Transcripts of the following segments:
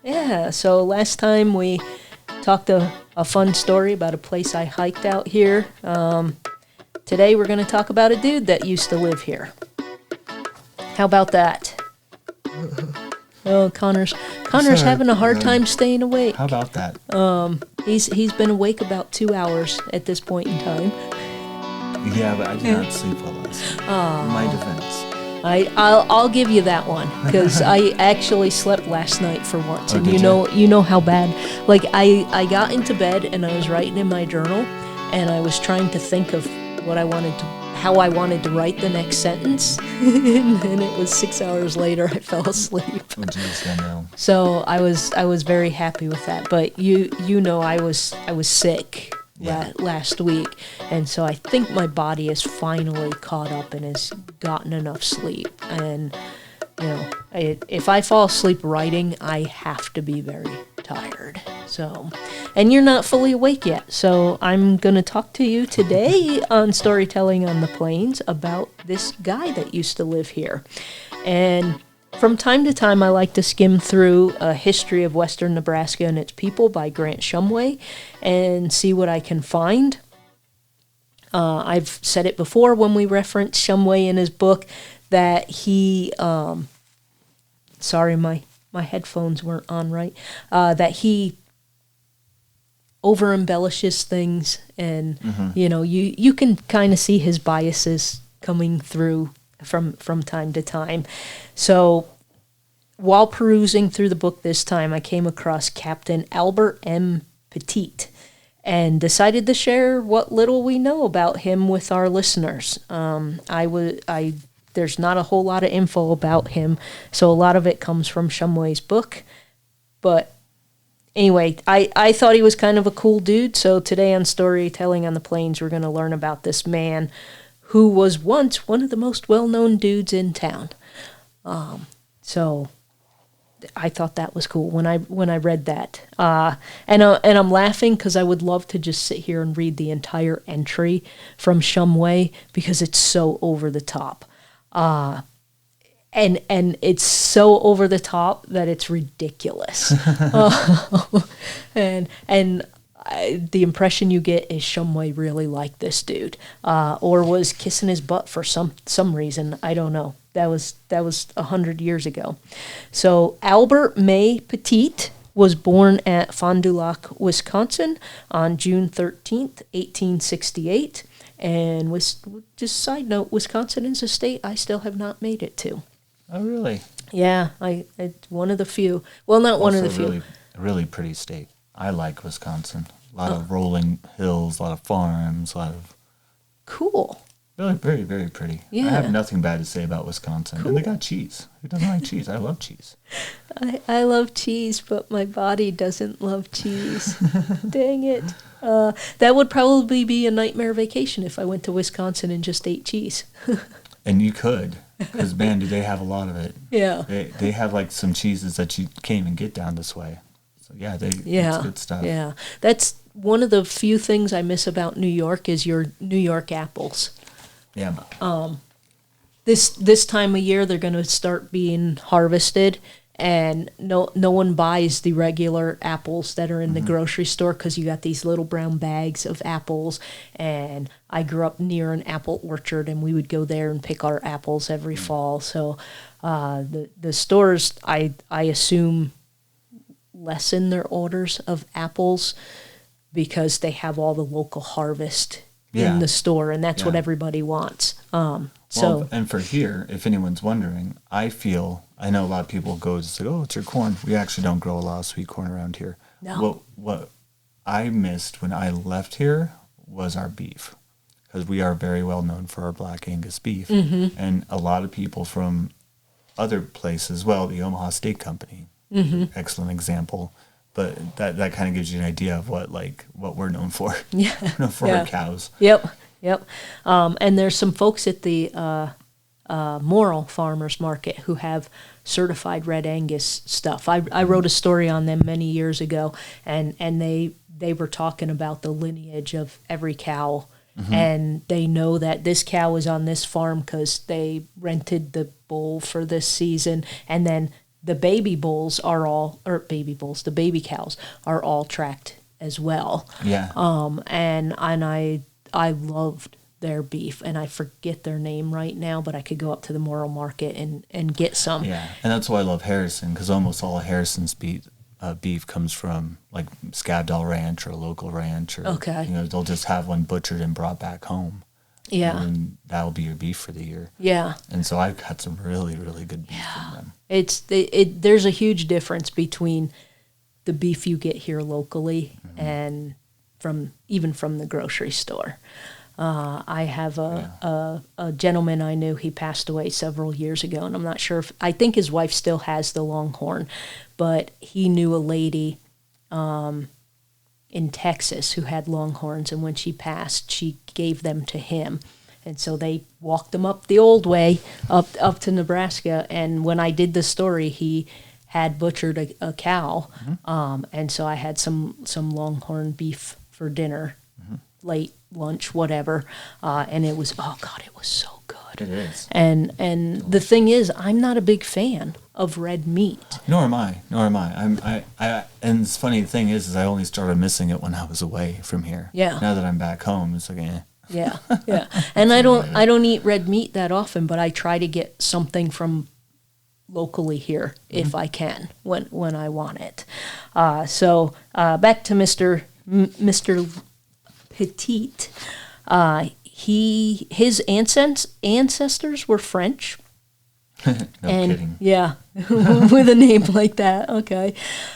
Yeah, so last time we talked a fun story about a place I hiked out here. Today we're going to talk about a dude that used to live here. How about that? Oh, Connor's having a hard time staying awake. How about that? He's been awake about 2 hours at this point in time. Yeah, but I did not sleep well last night. In my defense. I'll give you that one because I actually slept last night for once, Oh, and did you know how bad. Like I got into bed and I was writing in my journal, and I was trying to think of how I wanted to write the next sentence, and then it was 6 hours later I fell asleep. Oh, jeez, I know. So I was very happy with that, but you know I was sick. Yeah. Last week, and so I think my body is finally caught up and has gotten enough sleep. And if I fall asleep writing, I have to be very tired. So, and you're not fully awake yet, so I'm gonna talk to you today on Storytelling on the Plains about this guy that used to live here. And from time to time, I like to skim through A History of Western Nebraska and Its People by Grant Shumway and see what I can find. I've said it before when we referenced Shumway in his book that he, sorry, my headphones weren't on right, that he over-embellishes things, and, you can kind of see his biases coming through from time to time. So while perusing through the book this time, I came across Captain Albert M. Petite and decided to share what little we know about him with our listeners. There's not a whole lot of info about him, so a lot of it comes from Shumway's book. But anyway, I thought he was kind of a cool dude, so today on Storytelling on the Plains, we're going to learn about this man who was once one of the most well-known dudes in town. So I thought that was cool when I read that. And I'm laughing because I would love to just sit here and read the entire entry from Shumway because it's so over the top. And it's so over the top that it's ridiculous. The impression you get is Shumway really liked this dude, or was kissing his butt for some reason. I don't know. That was 100 years ago. So Albert May Petite was born at Fond du Lac, Wisconsin, on June 13th, 1868. And just side note, Wisconsin is a state I still have not made it to. Oh, really? Yeah, it's one of the few. Well, not one of the few. A really pretty state. I like Wisconsin. A lot of rolling hills, a lot of farms, a lot of... Cool. Really very, very pretty. Yeah. I have nothing bad to say about Wisconsin. Cool. And they got cheese. Who doesn't like cheese? I love cheese. I love cheese, but my body doesn't love cheese. Dang it. That would probably be a nightmare vacation if I went to Wisconsin and just ate cheese. And you could, because, man, do they have a lot of it. Yeah. They have, like, some cheeses that you can't even get down this way. So, yeah, it's good stuff. Yeah. That's one of the few things I miss about New York is your New York apples. Yeah. This time of year, they're going to start being harvested, and no one buys the regular apples that are in the grocery store because you got these little brown bags of apples. And I grew up near an apple orchard, and we would go there and pick our apples every fall. So the stores, I assume, lessen their orders of apples because they have all the local harvest in the store, and that's what everybody wants. And for here, if anyone's wondering, I know a lot of people go just like, oh, it's your corn. We actually don't grow a lot of sweet corn around here. No. What I missed when I left here was our beef, because we are very well known for our Black Angus beef. Mm-hmm. And a lot of people from other places, well, the Omaha Steak Company, excellent example. But that kind of gives you an idea of what we're known for. Yeah. We're known for our cows. Yep. And there's some folks at the Morrill Farmers Market who have certified Red Angus stuff. I wrote a story on them many years ago, and they were talking about the lineage of every cow. Mm-hmm. And they know that this cow is on this farm because they rented the bull for this season, and then the baby bulls are all, or baby bulls, the baby cows are all tracked as well. Yeah. And I loved their beef, and I forget their name right now, but I could go up to the Morrill Market and get some. Yeah, and that's why I love Harrison, because almost all of Harrison's beef comes from like Scabdall Ranch or a local ranch, or Okay. they'll just have one butchered and brought back home. Yeah. And that'll be your beef for the year. Yeah. And so I've had some really, really good beef from them. There's a huge difference between the beef you get here locally and even from the grocery store. I have a gentleman I knew. He passed away several years ago, and I'm not sure I think his wife still has the Longhorn, but he knew a lady in Texas who had Longhorns, and when she passed, she gave them to him. And so they walked them up the old way, up to Nebraska. And when I did the story, he had butchered a cow, and so I had some Longhorn beef for dinner, late lunch, whatever. And it was, oh God, it was so good. It is. And the thing is, I'm not a big fan of red meat. Nor am I. And the funny thing is I only started missing it when I was away from here. Yeah. Now that I'm back home, it's like, eh. Yeah, yeah. And I don't eat red meat that often, but I try to get something from locally here if I can when I want it. So back to Mr. Petite. His ancestors were French. No kidding. Yeah, with a name like that, okay.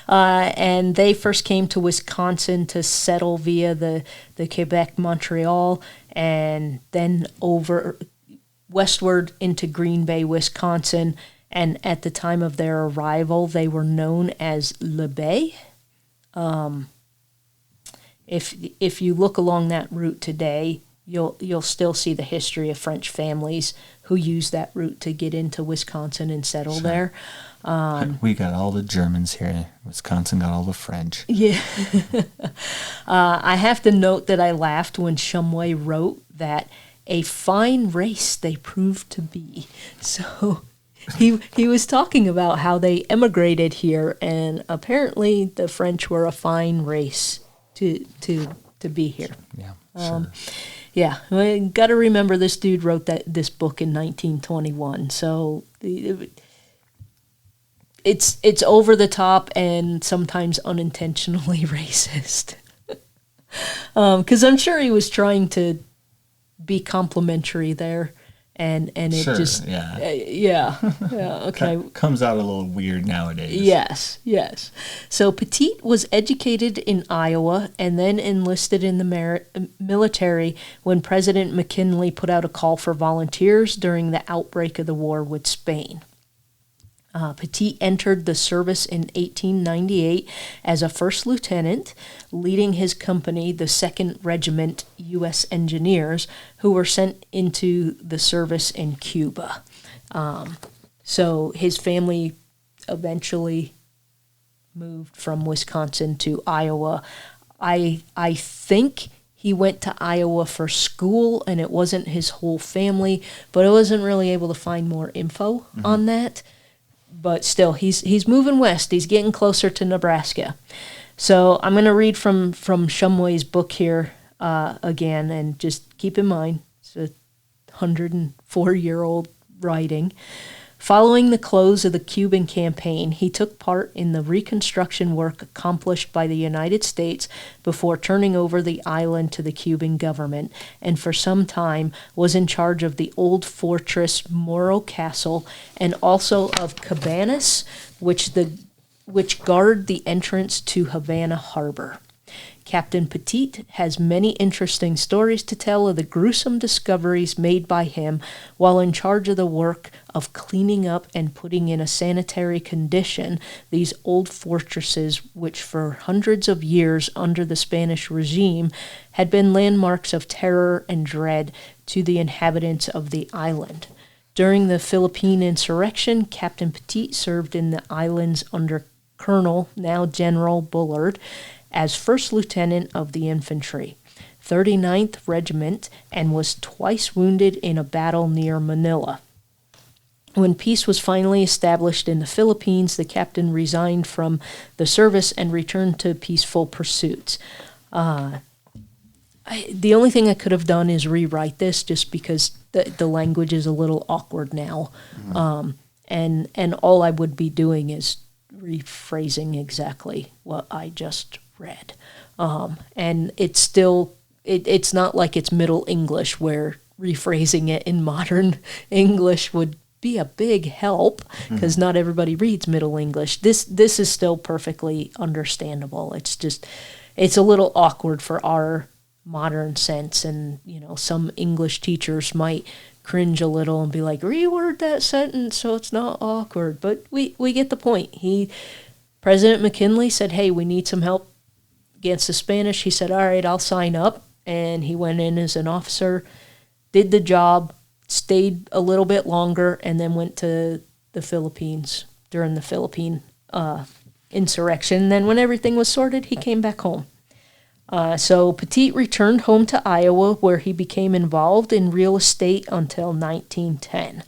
And they first came to Wisconsin to settle via the Quebec, Montreal, and then over westward into Green Bay, Wisconsin. And at the time of their arrival, they were known as Le Bay. If you look along that route today, you'll still see the history of French families who used that route to get into Wisconsin and settle there. We got all the Germans here. Wisconsin got all the French. Yeah. I have to note that I laughed when Shumway wrote that a fine race they proved to be. So he was talking about how they emigrated here, and apparently the French were a fine race to be here. Yeah, sure. Yeah, got to remember this dude wrote this book in 1921, so it's over the top and sometimes unintentionally racist. Because I'm sure he was trying to be complimentary there, and it Sure, just yeah. Okay. Comes out a little weird nowadays. Yes. So Petite was educated in Iowa and then enlisted in the military when President McKinley put out a call for volunteers during the outbreak of the war with Spain. Petite entered the service in 1898 as a first lieutenant, leading his company, the 2nd Regiment U.S. Engineers, who were sent into the service in Cuba. So his family eventually moved from Wisconsin to Iowa. I think he went to Iowa for school, and it wasn't his whole family, but I wasn't really able to find more info on that. But still, he's moving west. He's getting closer to Nebraska. So I'm going to read from Shumway's book here again, and just keep in mind, it's a 104-year-old writing. Following the close of the Cuban campaign, he took part in the reconstruction work accomplished by the United States before turning over the island to the Cuban government, and for some time was in charge of the old fortress Morro Castle and also of Cabanas, which guard the entrance to Havana Harbor. Captain Petite has many interesting stories to tell of the gruesome discoveries made by him while in charge of the work of cleaning up and putting in a sanitary condition these old fortresses which for hundreds of years under the Spanish regime had been landmarks of terror and dread to the inhabitants of the island. During the Philippine insurrection, Captain Petite served in the islands under Colonel, now General Bullard, as first lieutenant of the infantry, 39th Regiment, and was twice wounded in a battle near Manila. When peace was finally established in the Philippines, the captain resigned from the service and returned to peaceful pursuits. The only thing I could have done is rewrite this, just because the language is a little awkward now. And all I would be doing is rephrasing exactly what I just read. And it's still, it's not like it's Middle English, where rephrasing it in modern English would be a big help, because not everybody reads Middle English. This is still perfectly understandable. It's just, it's a little awkward for our modern sense, and some English teachers might cringe a little and be like, reword that sentence so it's not awkward. But we get the point. President McKinley said, hey, we need some help against the Spanish. He said, all right, I'll sign up. And he went in as an officer, did the job, stayed a little bit longer, and then went to the Philippines during the Philippine insurrection. Then when everything was sorted, he came back home. So Petite returned home to Iowa, where he became involved in real estate until 1910.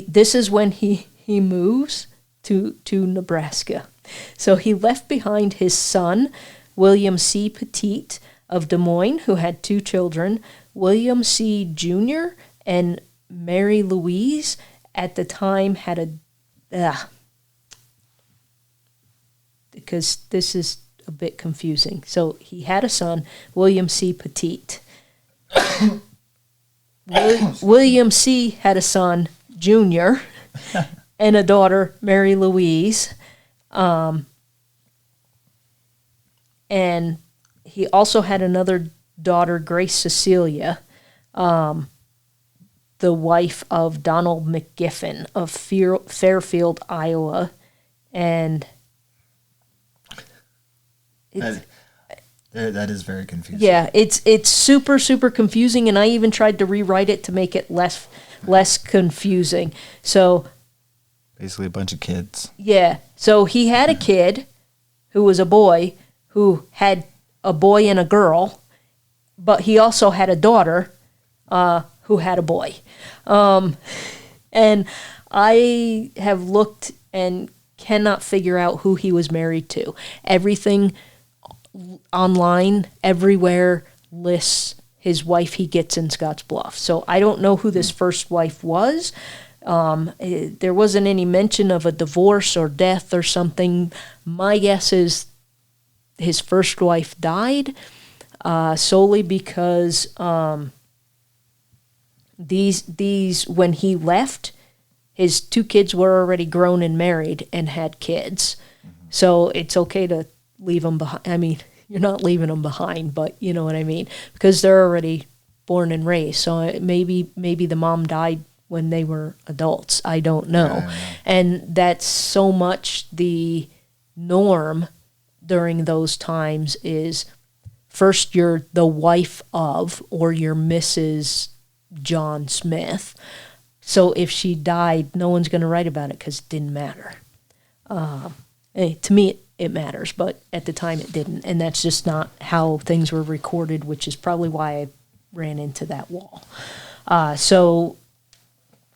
This is when he moves to Nebraska. So he left behind his son, William C. Petite of Des Moines, who had 2 children, William C. Jr. and Mary Louise. At the time had because this is a bit confusing. So he had a son, William C. Petite. William C. had a son, Jr., and a daughter, Mary Louise. And he also had another daughter, Grace Cecilia, the wife of Donald McGiffin of Fairfield, Iowa. And that is very confusing. Yeah, it's super, super confusing, and I even tried to rewrite it to make it less confusing. So basically a bunch of kids. Yeah. So he had a kid who was a boy, who had a boy and a girl, but he also had a daughter who had a boy. And I have looked and cannot figure out who he was married to. Everything online, everywhere, lists his wife he gets in Scottsbluff. So I don't know who this first wife was. There wasn't any mention of a divorce or death or something. My guess is his first wife died solely because these when he left, his 2 kids were already grown and married and had kids. So it's okay to leave them behind. I mean, you're not leaving them behind, but you know what I mean, because they're already born and raised. So maybe the mom died when they were adults. I don't know. And that's so much the norm during those times is first you're the wife of, or you're Mrs. John Smith. So if she died, no one's going to write about it because it didn't matter. To me, it matters, but at the time it didn't. And that's just not how things were recorded, which is probably why I ran into that wall. So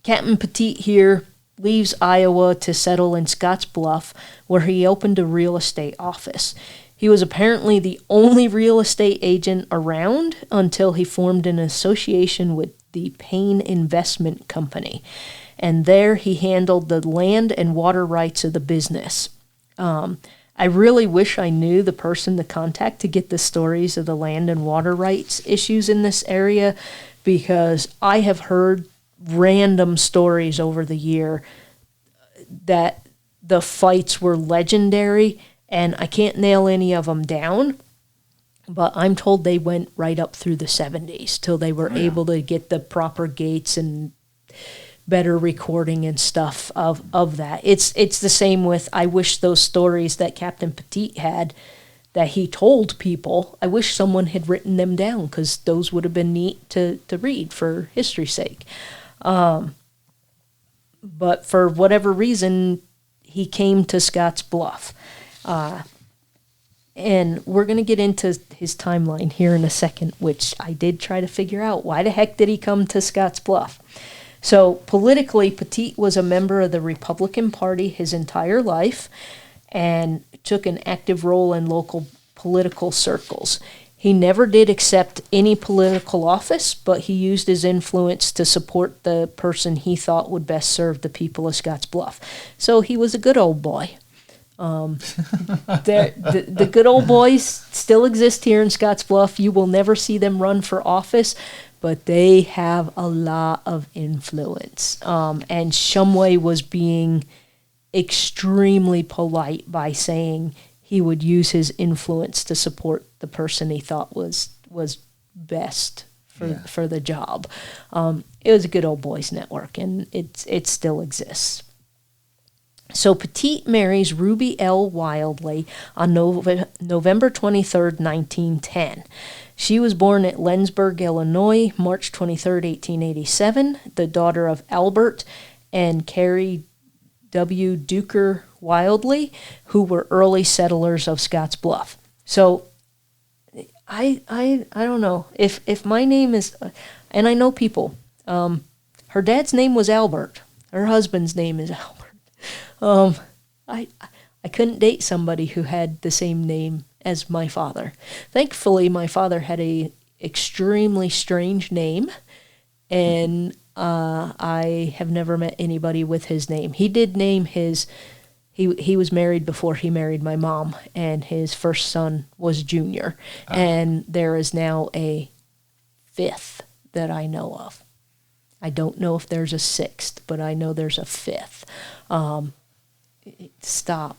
Captain Petite here leaves Iowa to settle in Scottsbluff, where he opened a real estate office. He was apparently the only real estate agent around until he formed an association with the Payne Investment Company. And there he handled the land and water rights of the business. I really wish I knew the person to contact to get the stories of the land and water rights issues in this area, because I have heard random stories over the year that the fights were legendary, and I can't nail any of them down, but I'm told they went right up through the 70s till they were able to get the proper gates and better recording and stuff of that. It's the same with, I wish those stories that Captain Petite had that he told people, I wish someone had written them down, because those would have been neat to read for history's sake. But for whatever reason, he came to Scottsbluff. And we're going to get into his timeline here in a second, which I did try to figure out. Why the heck did he come to Scottsbluff? So politically, Petite was a member of the Republican Party his entire life and took an active role in local political circles. He never did accept any political office, but he used his influence to support the person he thought would best serve the people of Scottsbluff. So he was a good old boy. The good old boys still exist here in Scottsbluff. You will never see them run for office, but they have a lot of influence. And Shumway was being extremely polite by saying he would use his influence to support the person he thought was best for the job. It was a good old boys network, and it still exists. So Petite marries Ruby L. Wildley on November 23rd, 1910. She was born at Lensburg, Illinois, March 23rd, 1887, the daughter of Albert and Carrie W. Duker Wildley, who were early settlers of Scottsbluff. So I don't know if my name is, and I know people. Her dad's name was Albert. Her husband's name is Albert. I couldn't date somebody who had the same name as my father. Thankfully, my father had a extremely strange name, and I have never met anybody with his name. He did name his. He was married before he married my mom, and his first son was Junior. And there is now a fifth that I know of. I don't know if there's a sixth, but I know there's a fifth. Stop.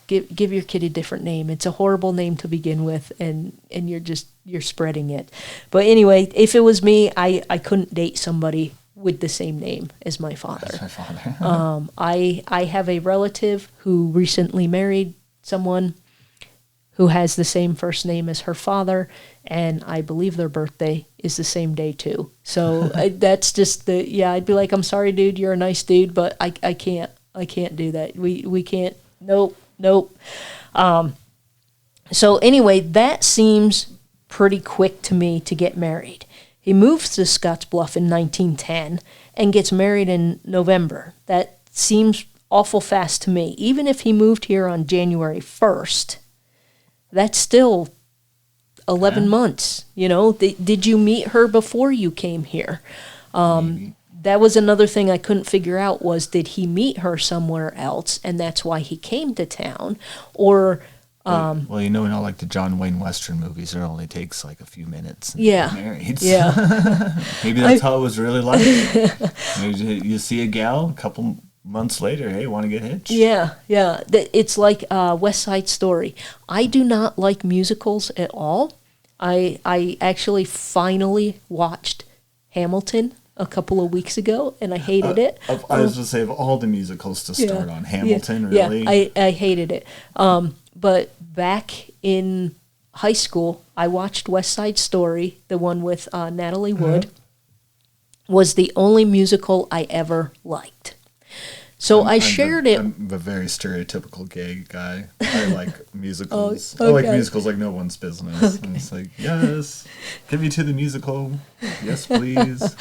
Give your kid a different name. It's a horrible name to begin with, and you're spreading it. But anyway, if it was me, I couldn't date somebody with the same name as my father. That's my father. I have a relative who recently married someone who has the same first name as her father, and I believe their birthday is the same day too. So that's just I'd be like, I'm sorry, dude, you're a nice dude, but I can't do that. We can't. Nope. So anyway, that seems pretty quick to me to get married. He moves to Scottsbluff in 1910 and gets married in November. That seems awful fast to me. Even if he moved here on January 1st, that's still 11 months. You know, did you meet her before you came here? That was another thing I couldn't figure out was, did he meet her somewhere else and that's why he came to town? Or... well, you know, in all like the John Wayne Western movies, it only takes like a few minutes and yeah, get married. Yeah. Maybe that's how it was really like. Maybe you see a gal, a couple months later, hey, want to get hitched? Yeah. It's like West Side Story. I do not like musicals at all. I actually finally watched Hamilton a couple of weeks ago, and I hated it. I was going to say, of all the musicals to start on, Hamilton, really? Yeah, I hated it. But back in high school, I watched West Side Story, the one with Natalie Wood, was the only musical I ever liked. So I shared it. I'm a very stereotypical gay guy. I like musicals. Oh, okay. I like musicals like no one's business. Okay. And it's like, yes, get me to the musical. Yes, please.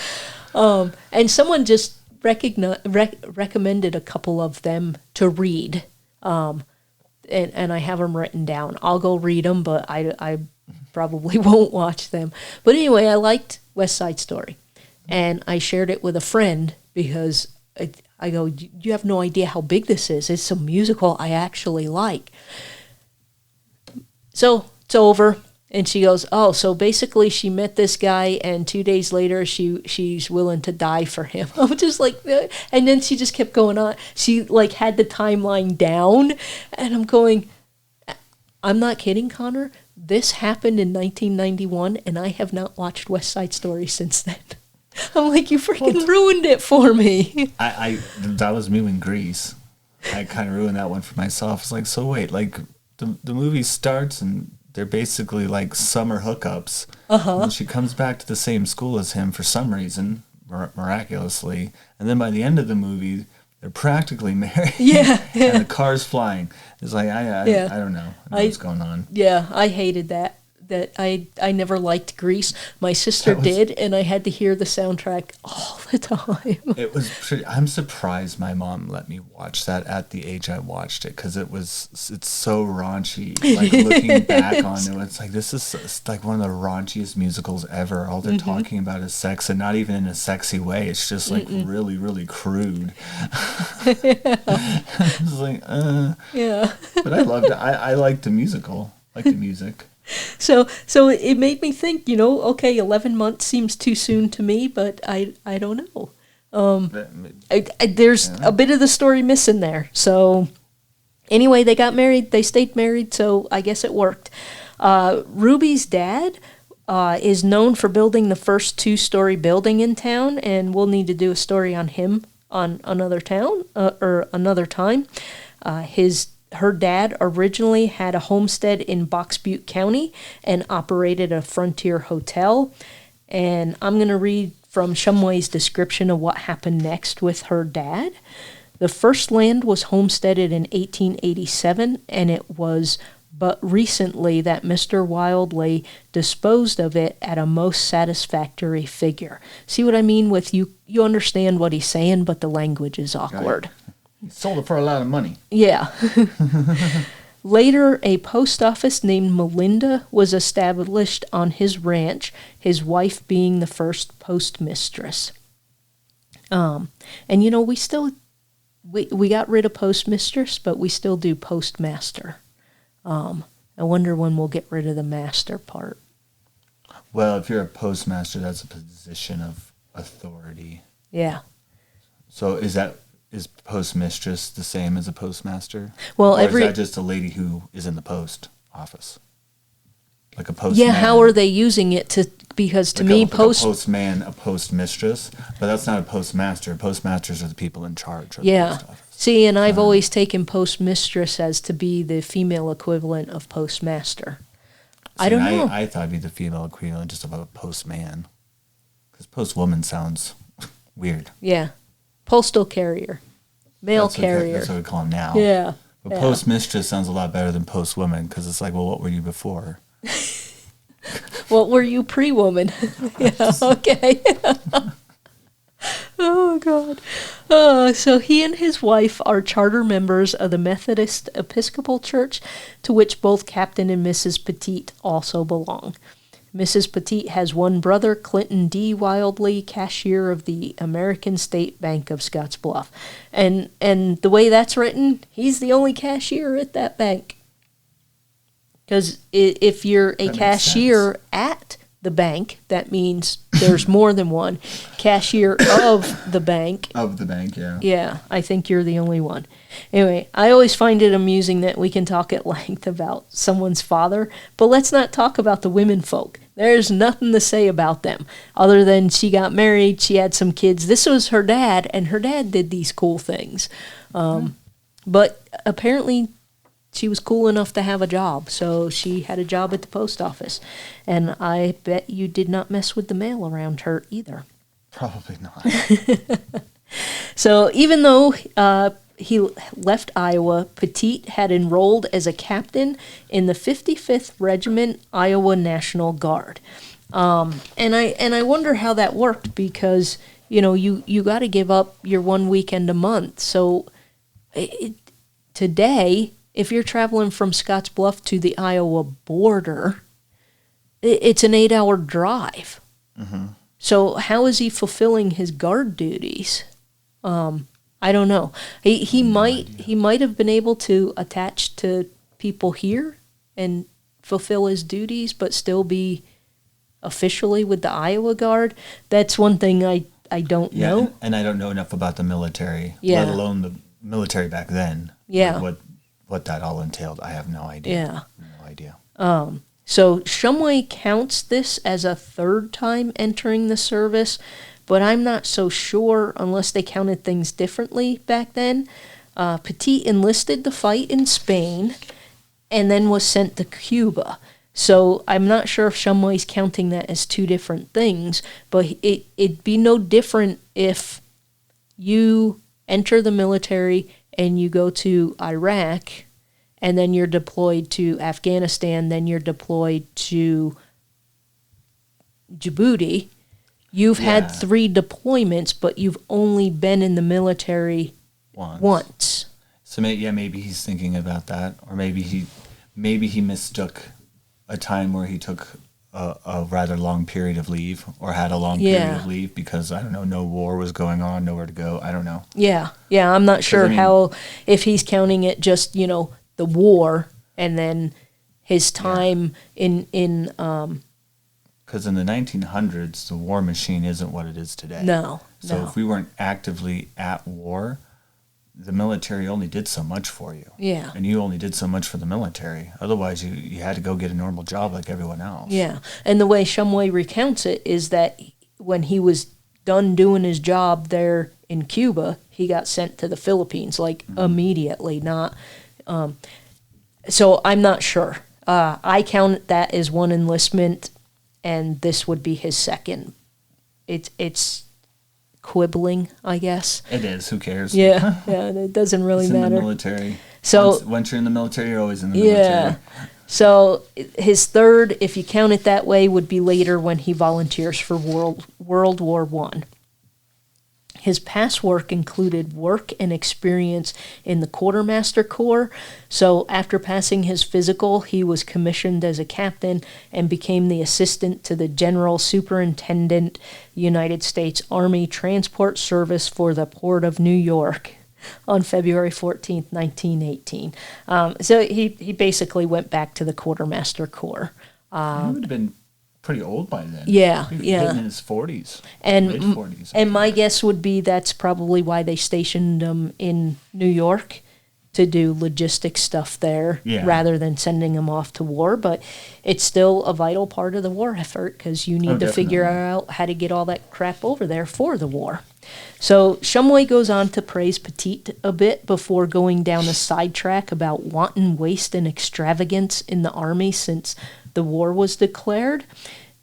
And someone just recommended a couple of them to read. And I have them written down. I'll go read them, but I probably won't watch them. But anyway, I liked West Side Story. And I shared it with a friend because I go, you have no idea how big this is. It's a musical I actually like. So it's over. And she goes, oh, so basically she met this guy, and 2 days later she's willing to die for him. I was just like, and then she just kept going on. She like had the timeline down, and I'm going, I'm not kidding, Connor. This happened in 1991, and I have not watched West Side Story since then. I'm like, you freaking ruined it for me. That was me in Grease. I kind of ruined that one for myself. It's like, so wait, like the movie starts and they're basically like summer hookups. And she comes back to the same school as him for some reason, miraculously. And then by the end of the movie, they're practically married. Yeah, yeah. And the car's flying. It's like, I don't know. I don't know what's going on. Yeah, I hated that. I never liked Grease. My sister did, and I had to hear the soundtrack all the time. It was I'm surprised my mom let me watch that at the age I watched it, because it's so raunchy. Like, looking back on it, it's like, this is like one of the raunchiest musicals ever. All they're talking about is sex, and not even in a sexy way. It's just like really, really crude. It's like, Yeah. But I loved it. I liked the musical. Like the music. So it made me think, okay, 11 months seems too soon to me, but I don't know. There's a bit of the story missing there. So anyway, they got married. They stayed married, so I guess it worked. Ruby's dad is known for building the first 2-story building in town, and we'll need to do a story on him on another town or another time. Her dad originally had a homestead in Box Butte County and operated a frontier hotel. And I'm going to read from Shumway's description of what happened next with her dad. The first land was homesteaded in 1887, and it was but recently that Mr. Wildley disposed of it at a most satisfactory figure. See what I mean with you understand what he's saying, but the language is awkward. He sold it for a lot of money. Yeah. Later, a post office named Melinda was established on his ranch, his wife being the first postmistress. And we still we got rid of postmistress, but we still do postmaster. I wonder when we'll get rid of the master part. Well, if you're a postmaster, that's a position of authority. Yeah. So is postmistress the same as a postmaster? Well, or is that just a lady who is in the post office? Like a postman? Yeah, how are they using it because to me, a postman, a postmistress, but that's not a postmaster. Postmasters are the people in charge of the post office. See, and I've always taken postmistress as to be the female equivalent of postmaster. I don't know. I thought it'd be the female equivalent just of a postman. Because postwoman sounds weird. Yeah. Postal carrier. Mail carrier. That's what we call them now. Yeah. But postmistress sounds a lot better than postwoman, because it's like, well, what were you before? What were you pre-woman? Yeah, okay. Oh, God. So he and his wife are charter members of the Methodist Episcopal Church, to which both Captain and Mrs. Petite also belong. Mrs. Petite has one brother, Clinton D. Wildley, cashier of the American State Bank of Scottsbluff. And the way that's written, he's the only cashier at that bank. Because if you're a cashier at the bank, that means there's more than one. Cashier of the bank. Of the bank, yeah. Yeah, I think you're the only one. Anyway, I always find it amusing that we can talk at length about someone's father, but let's not talk about the women folk. There's nothing to say about them, other than she got married, she had some kids. This was her dad, and her dad did these cool things. But apparently she was cool enough to have a job, so she had a job at the post office. And I bet you did not mess with the mail around her either. Probably not. So even though he left Iowa, Petite had enrolled as a captain in the 55th Regiment Iowa National Guard. And I wonder how that worked, because, you got to give up your one weekend a month. So today, if you're traveling from Scottsbluff to the Iowa border, it's an 8-hour drive. Mm-hmm. So how is he fulfilling his guard duties? I don't know. He might have been able to attach to people here and fulfill his duties, but still be officially with the Iowa Guard. That's one thing I don't know. And I don't know enough about the military, let alone the military back then. Yeah. Like what that all entailed, I have no idea. Yeah. No idea. So Shumway counts this as a third time entering the service, but I'm not so sure unless they counted things differently back then. Petite enlisted to fight in Spain and then was sent to Cuba. So I'm not sure if Shumway's counting that as two different things, but it'd be no different if you enter the military and you go to Iraq, and then you're deployed to Afghanistan, then you're deployed to Djibouti. You've had 3 deployments, but you've only been in the military once. So maybe he's thinking about that, or maybe he mistook a time where he took a rather long period of leave, or had a long period of leave because, I don't know, no war was going on, nowhere to go. I don't know. Yeah, I'm not sure how, if he's counting it just, the war and then his time in because in the 1900s, the war machine isn't what it is today. No. If we weren't actively at war, the military only did so much for you. Yeah. And you only did so much for the military. Otherwise, you had to go get a normal job like everyone else. Yeah. And the way Shumway recounts it is that when he was done doing his job there in Cuba, he got sent to the Philippines, immediately. Not. So I'm not sure. I count that as one enlistment, and this would be his second. It's quibbling, I guess. It is. Who cares? Yeah, it doesn't really matter. In the military. So once you're in the military, you're always in the military. Yeah. So his third, if you count it that way, would be later when he volunteers for World War I. His past work included work and experience in the Quartermaster Corps. So after passing his physical, he was commissioned as a captain and became the assistant to the General Superintendent, United States Army Transport Service for the Port of New York on February 14th, 1918. So he basically went back to the Quartermaster Corps. He would have been pretty old by then. Yeah. Hitting in his 40s, and mid-40s. And my guess would be that's probably why they stationed him in New York to do logistics stuff there rather than sending him off to war. But it's still a vital part of the war effort because you need to figure out how to get all that crap over there for the war. So Shumway goes on to praise Petite a bit before going down a sidetrack about wanton waste and extravagance in the Army since the war was declared.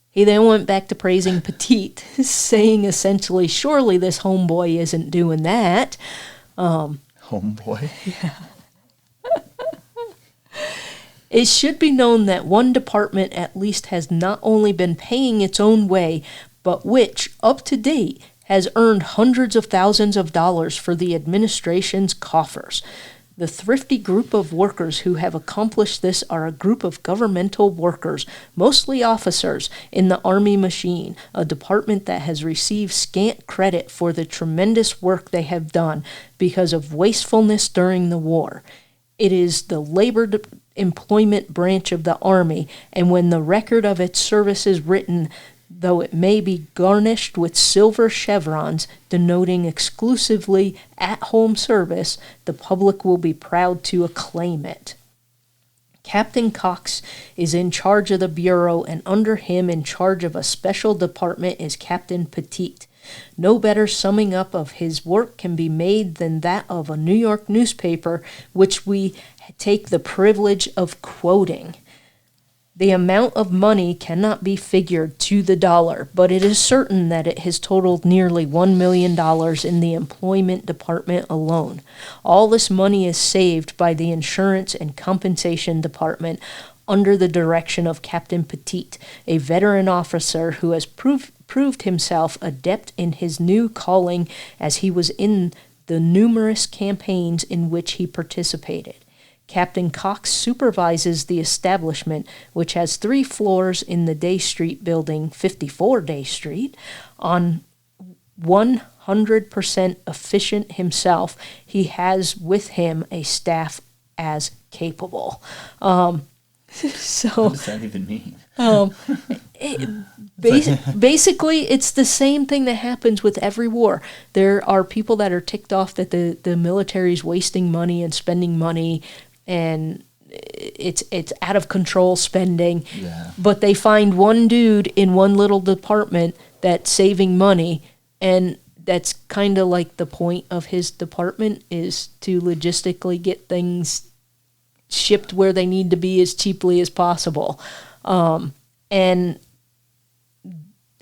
He then went back to praising Petite, saying essentially, surely this homeboy isn't doing that. Homeboy? Yeah. It should be known that one department at least has not only been paying its own way, but which, up to date, has earned hundreds of thousands of dollars for the administration's coffers. The thrifty group of workers who have accomplished this are a group of governmental workers, mostly officers, in the Army machine, a department that has received scant credit for the tremendous work they have done because of wastefulness during the war. It is the labor employment branch of the Army, and when the record of its service is written, though it may be garnished with silver chevrons denoting exclusively at-home service, the public will be proud to acclaim it. Captain Cox is in charge of the Bureau, and under him in charge of a special department is Captain Petite. No better summing up of his work can be made than that of a New York newspaper, which we take the privilege of quoting. The amount of money cannot be figured to the dollar, but it is certain that it has totaled nearly $1 million in the employment department alone. All this money is saved by the insurance and compensation department under the direction of Captain Petite, a veteran officer who has proved himself adept in his new calling as he was in the numerous campaigns in which he participated. Captain Cox supervises the establishment, which has 3 floors in the Day Street building, 54 Day Street. On 100% efficient himself, he has with him a staff as capable. So, what does that even mean? Basically, it's the same thing that happens with every war. There are people that are ticked off that the military is wasting money and spending money, and it's out of control spending. Yeah. But they find one dude in one little department that's saving money, and that's kind of like the point of his department is to logistically get things shipped where they need to be as cheaply as possible. And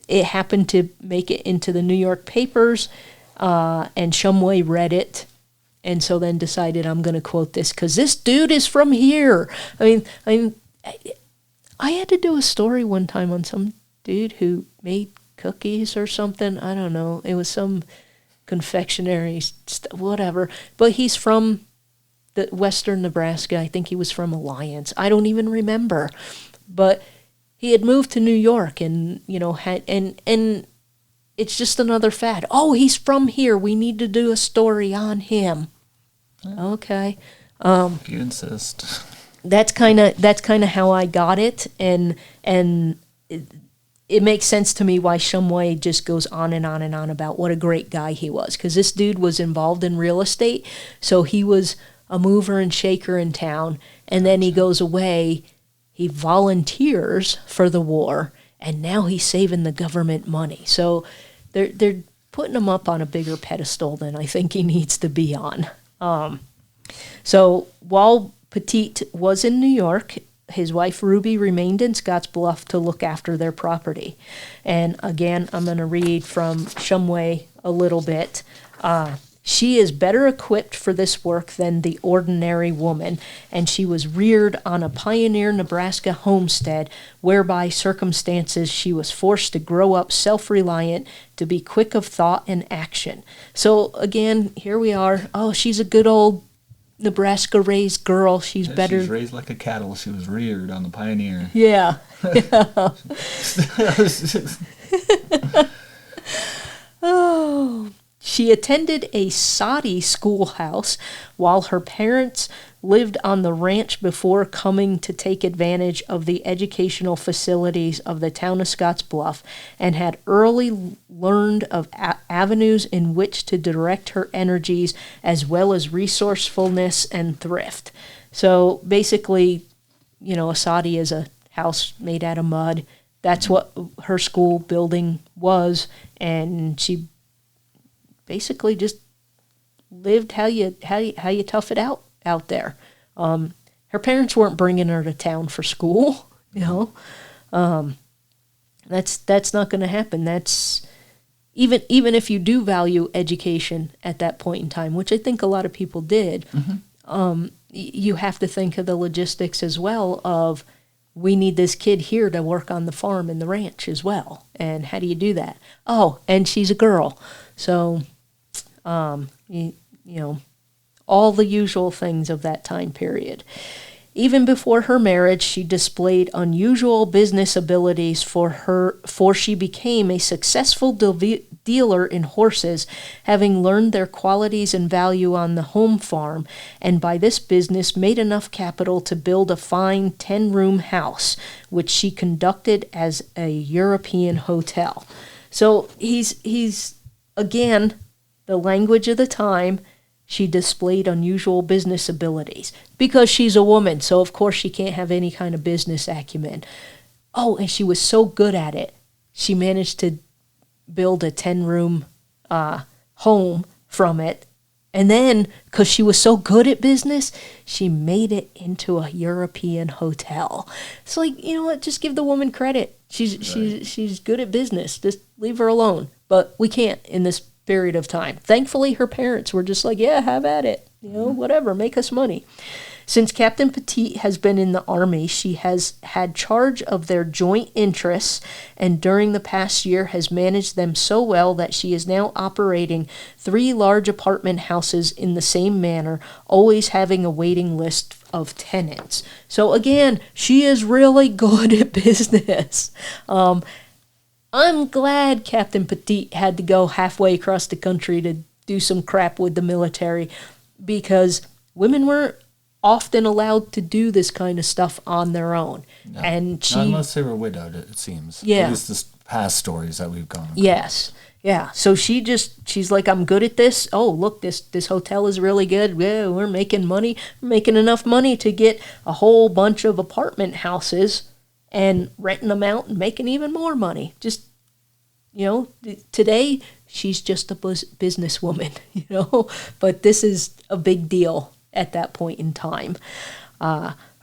it happened to make it into the New York papers. and Shumway read it, and so then decided I'm going to quote this because this dude is from here. I mean, I had to do a story one time on some dude who made cookies or something. I don't know. It was some confectionery whatever, but he's from the western Nebraska. I think he was from Alliance. I don't even remember, but he had moved to New York, and had and it's just another fad. Oh, he's from here. We need to do a story on him. Okay. If you insist. That's kind of how I got it, and it makes sense to me why Shumway just goes on and on and on about what a great guy he was, because this dude was involved in real estate, so he was a mover and shaker in town, and then he goes away, he volunteers for the war, and now he's saving the government money. So they're putting him up on a bigger pedestal than I think he needs to be on. So while Petite was in New York, his wife Ruby remained in Scottsbluff to look after their property. And again, I'm going to read from Shumway a little bit. She is better equipped for this work than the ordinary woman, and she was reared on a pioneer Nebraska homestead, whereby circumstances she was forced to grow up self-reliant, to be quick of thought and action. So again, here we are. Oh, she's a good old Nebraska-raised girl. She's better. She's raised like a cattle. She was reared on the pioneer. Yeah. Oh. She attended a soddy schoolhouse while her parents lived on the ranch before coming to take advantage of the educational facilities of the town of Scottsbluff, and had early learned of avenues in which to direct her energies, as well as resourcefulness and thrift. So basically, a soddy is a house made out of mud. That's what her school building was, and she basically just lived how you tough it out there. Her parents weren't bringing her to town for school, That's not going to happen. That's even if you do value education at that point in time, which I think a lot of people did. Mm-hmm. You have to think of the logistics as well of, we need this kid here to work on the farm and the ranch as well. And how do you do that? Oh, and she's a girl. So, all the usual things of that time period. Even before her marriage, she displayed unusual business abilities for she became a successful dealer in horses, having learned their qualities and value on the home farm, and by this business made enough capital to build a fine 10-room house, which she conducted as a European hotel. So he's again, the language of the time. She displayed unusual business abilities because she's a woman, so of course she can't have any kind of business acumen. Oh, and she was so good at it, she managed to build a 10-room home from it. And then, because she was so good at business, she made it into a European hotel. It's like, you know what, just give the woman credit. She's good at business. Just leave her alone. But we can't in this period of time. Thankfully, her parents were just like, yeah, have at it. Whatever, make us money. Since Captain Petite has been in the Army, she has had charge of their joint interests, and during the past year has managed them so well that she is now operating 3 large apartment houses in the same manner, always having a waiting list of tenants. So again, she is really good at business. I'm glad Captain Petite had to go halfway across the country to do some crap with the military, because women weren't often allowed to do this kind of stuff on their own. No, and she, not unless they were widowed, it seems. Yeah. At least the past stories that we've gone across. Yes. Yeah. So she's like, I'm good at this. Oh, look, this hotel is really good. Yeah, we're making money. We're making enough money to get a whole bunch of apartment houses and renting them out and making even more money. Just, today she's just a businesswoman, but this is a big deal at that point in time.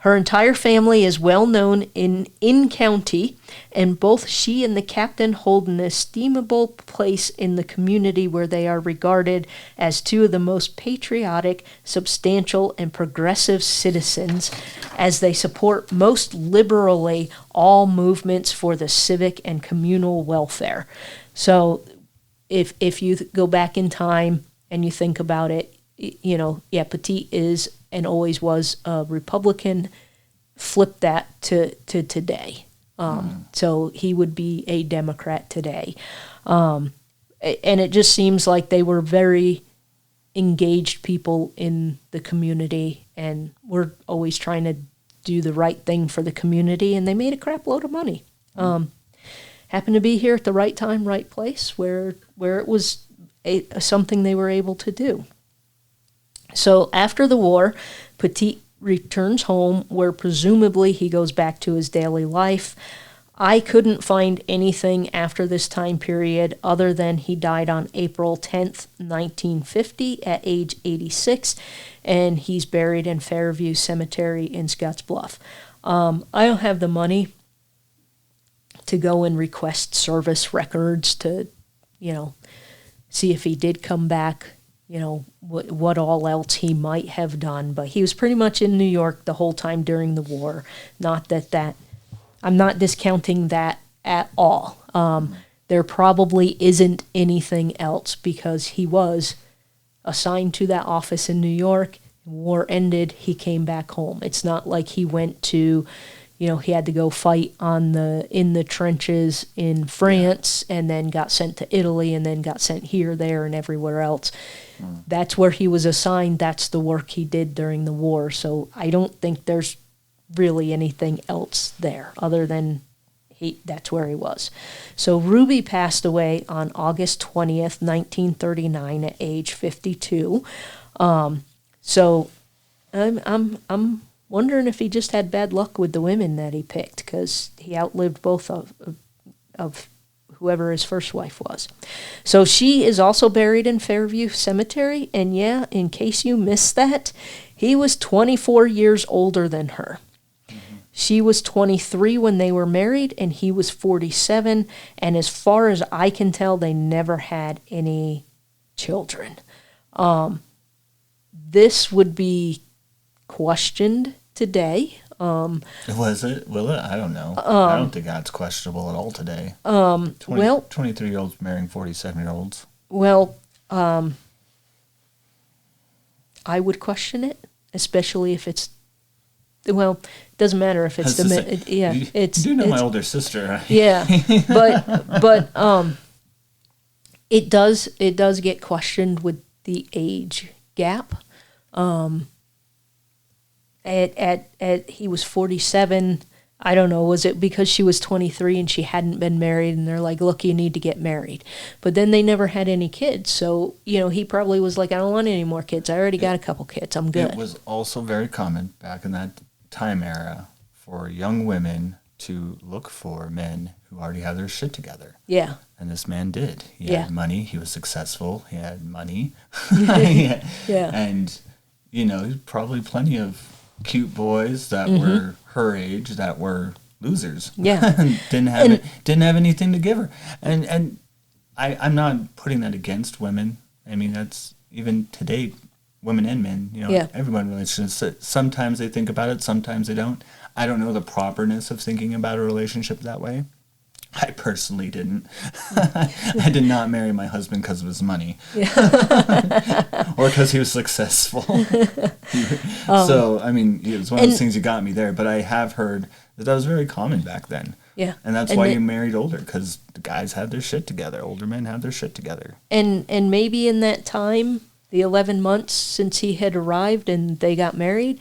Her entire family is well known in county, and both she and the captain hold an estimable place in the community where they are regarded as two of the most patriotic, substantial, and progressive citizens, as they support most liberally all movements for the civic and communal welfare. So if you go back in time and you think about it, you know, yeah, Petite is and always was a Republican. Flip that to today. So he would be a Democrat today. And it just seems like they were very engaged people in the community and were always trying to do the right thing for the community, and they made a crap load of money. Happened to be here at the right time, right place, where it was something they were able to do. So after the war, Petite returns home, where presumably he goes back to his daily life. I couldn't find anything after this time period other than he died on April 10th, 1950 at age 86, and he's buried in Fairview Cemetery in Scottsbluff. I don't have the money to go and request service records to, you know, see if he did come back, you know, what all else he might have done. But he was pretty much in New York the whole time during the war. Not that I'm not discounting that at all. There probably isn't anything else, because he was assigned to that office in New York. War ended, he came back home. It's not like he went to, you know, he had to go fight in the trenches in France and then got sent to Italy and then got sent here, there, and everywhere else. That's where he was assigned. That's the work he did during the war. So I don't think there's really anything else there other than that's where he was. So Ruby passed away on August 20th, 1939 at age 52. So I'm wondering if he just had bad luck with the women that he picked, because he outlived both of whoever his first wife was. So she is also buried in Fairview Cemetery, and yeah, in case you missed that, he was 24 years older than her. She was 23 when they were married, and he was 47, and as far as I can tell, they never had any children. This would be questioned today. Was it? Will it? I don't know. I don't think that's questionable at all today. 23-year-olds marrying 47-year-olds. Well, I would question it, especially if it's, well, it doesn't matter if it's you do know my older sister, right? Yeah, but it does get questioned with the age gap. He was 47. I don't know, was it because she was 23 and she hadn't been married, and they're like, look, you need to get married. But then they never had any kids. So, you know, he probably was like, I don't want any more kids. I already got a couple kids. I'm good. It was also very common back in that time era for young women to look for men who already had their shit together. Yeah. And this man did. He had money. He was successful. He had money. Yeah. And, you know, probably plenty of cute boys that were her age that were losers. Yeah. didn't have anything to give her. And I'm not putting that against women. I mean, that's even today, women and men, you know, everyone relationships. Sometimes they think about it, sometimes they don't. I don't know the properness of thinking about a relationship that way. I personally didn't. I did not marry my husband because of his money. Or because he was successful. So, I mean, it was one of those things you got me there. But I have heard that was very common back then. Yeah. And that's why you married older, because the guys had their shit together. Older men had their shit together. And maybe in that time, the 11 months since he had arrived and they got married,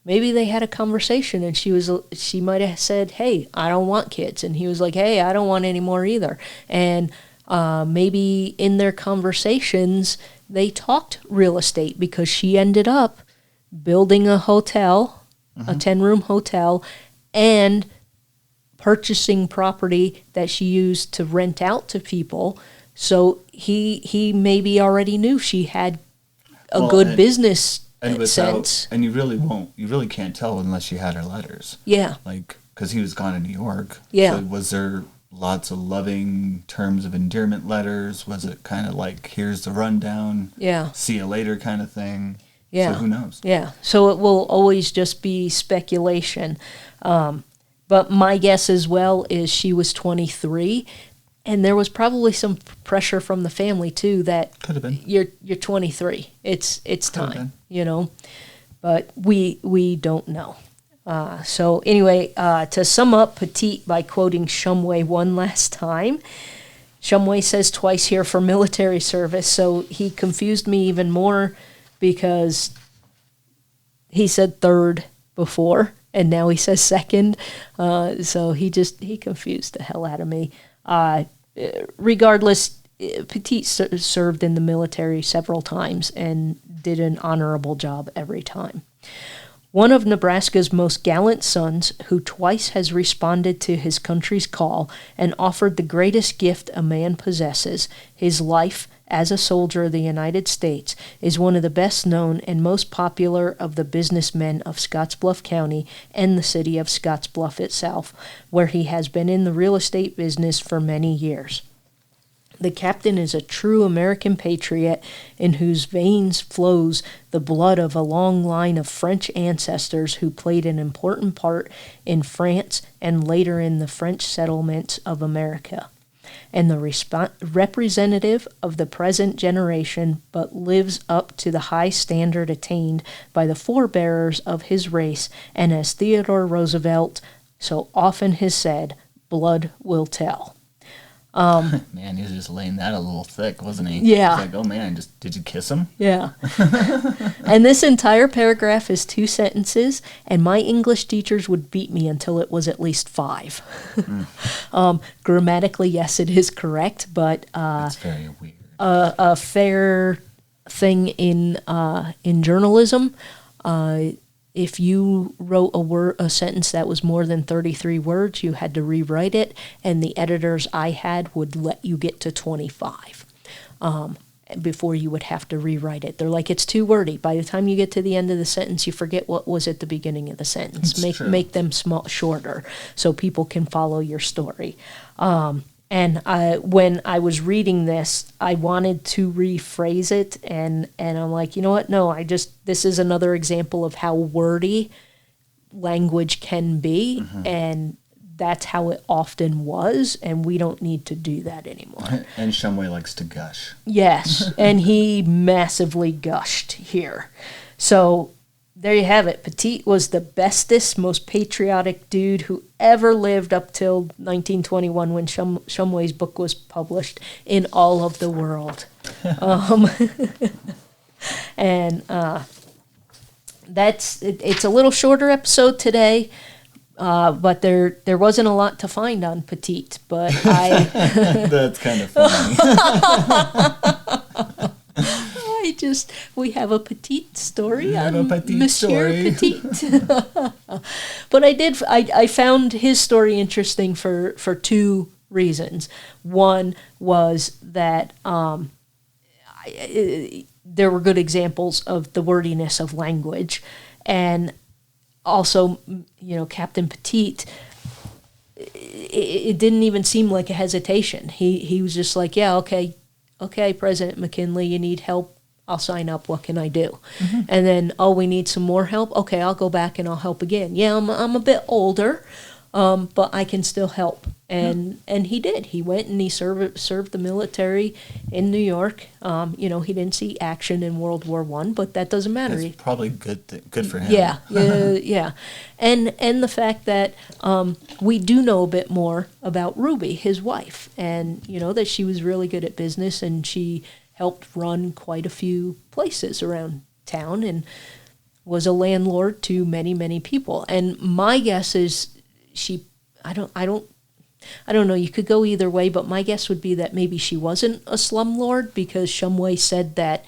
maybe they had a conversation, and she might have said, hey, I don't want kids. And he was like, hey, I don't want any more either. And maybe in their conversations, they talked real estate, because she ended up building a hotel, a 10-room hotel, and purchasing property that she used to rent out to people. So he maybe already knew she had a good business And sense. and you really can't tell unless you had her letters. Yeah. Like, because he was gone in New York. Yeah. So was there lots of loving terms of endearment letters? Was it kind of like, here's the rundown, Yeah. see you later kind of thing? Yeah. So who knows? Yeah. So it will always just be speculation. But my guess as well is she was 23, and there was probably some pressure from the family too that Could have been. you're 23. It's Could have time, been. But we don't know. So anyway, to sum up Petite by quoting Shumway one last time, Shumway says twice here for military service, so he confused me even more because he said third before, and now he says second. So he confused the hell out of me. Regardless, Petite served in the military several times and did an honorable job every time. One of Nebraska's most gallant sons, who twice has responded to his country's call and offered the greatest gift a man possesses, his life as a soldier of the United States, is one of the best known and most popular of the businessmen of Scottsbluff County and the city of Scottsbluff itself, where he has been in the real estate business for many years. The captain is a true American patriot in whose veins flows the blood of a long line of French ancestors who played an important part in France and later in the French settlements of America, and the representative of the present generation, but lives up to the high standard attained by the forebearers of his race, and as Theodore Roosevelt so often has said, blood will tell. Man, he was just laying that a little thick, wasn't he? Yeah. He's like, oh man, did you kiss him? Yeah. And this entire paragraph is 2 sentences, and my English teachers would beat me until it was at least 5. Grammatically, yes, it is correct, but That's very weird. A fair thing in journalism, if you wrote a sentence that was more than 33 words, you had to rewrite it, and the editors I had would let you get to 25 before you would have to rewrite it. They're like, it's too wordy. By the time you get to the end of the sentence, you forget what was at the beginning of the sentence. Make them shorter so people can follow your story. And when I was reading this, I wanted to rephrase it, and I'm like, you know what? No, this is another example of how wordy language can be, and that's how it often was, and we don't need to do that anymore. And Shumway likes to gush. Yes, and he massively gushed here. So there you have it. Petite was the bestest, most patriotic dude who ever lived up till 1921 when Shumway's book was published in all of the world. And it's a little shorter episode today, but there wasn't a lot to find on Petite. But That's kind of funny. We have a Petite story. We have a Petite Monsieur story. Petite. But I found his story interesting for 2 reasons. One was that there were good examples of the wordiness of language, and also, Captain Petite, it didn't even seem like a hesitation. He was just like, yeah, okay, President McKinley, you need help, I'll sign up, what can I do? And then, we need some more help? Okay, I'll go back and I'll help again. Yeah, I'm a bit older, but I can still help. And he did. He went and he served the military in New York. He didn't see action in World War I, but that doesn't matter. It's probably good for him. Yeah, yeah. And the fact that we do know a bit more about Ruby, his wife, and that she was really good at business, and she helped run quite a few places around town and was a landlord to many, many people. And my guess is I don't know, you could go either way, but my guess would be that maybe she wasn't a slumlord, because Shumway said that,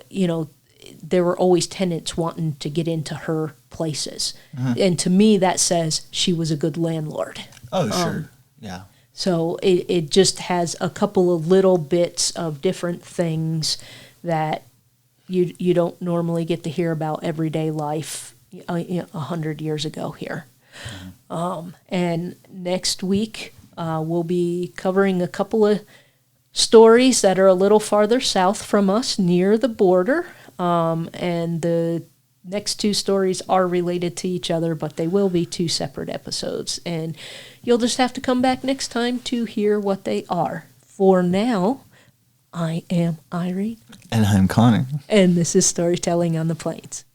there were always tenants wanting to get into her places. And to me, that says she was a good landlord. Oh, sure. Yeah. So it just has a couple of little bits of different things that you don't normally get to hear about everyday life 100 years ago here. And next week we'll be covering a couple of stories that are a little farther south from us, near the border. And the next two stories are related to each other, but they will be two separate episodes. And you'll just have to come back next time to hear what they are. For now, I am Irene. And I'm Connor. And this is Storytelling on the Plains.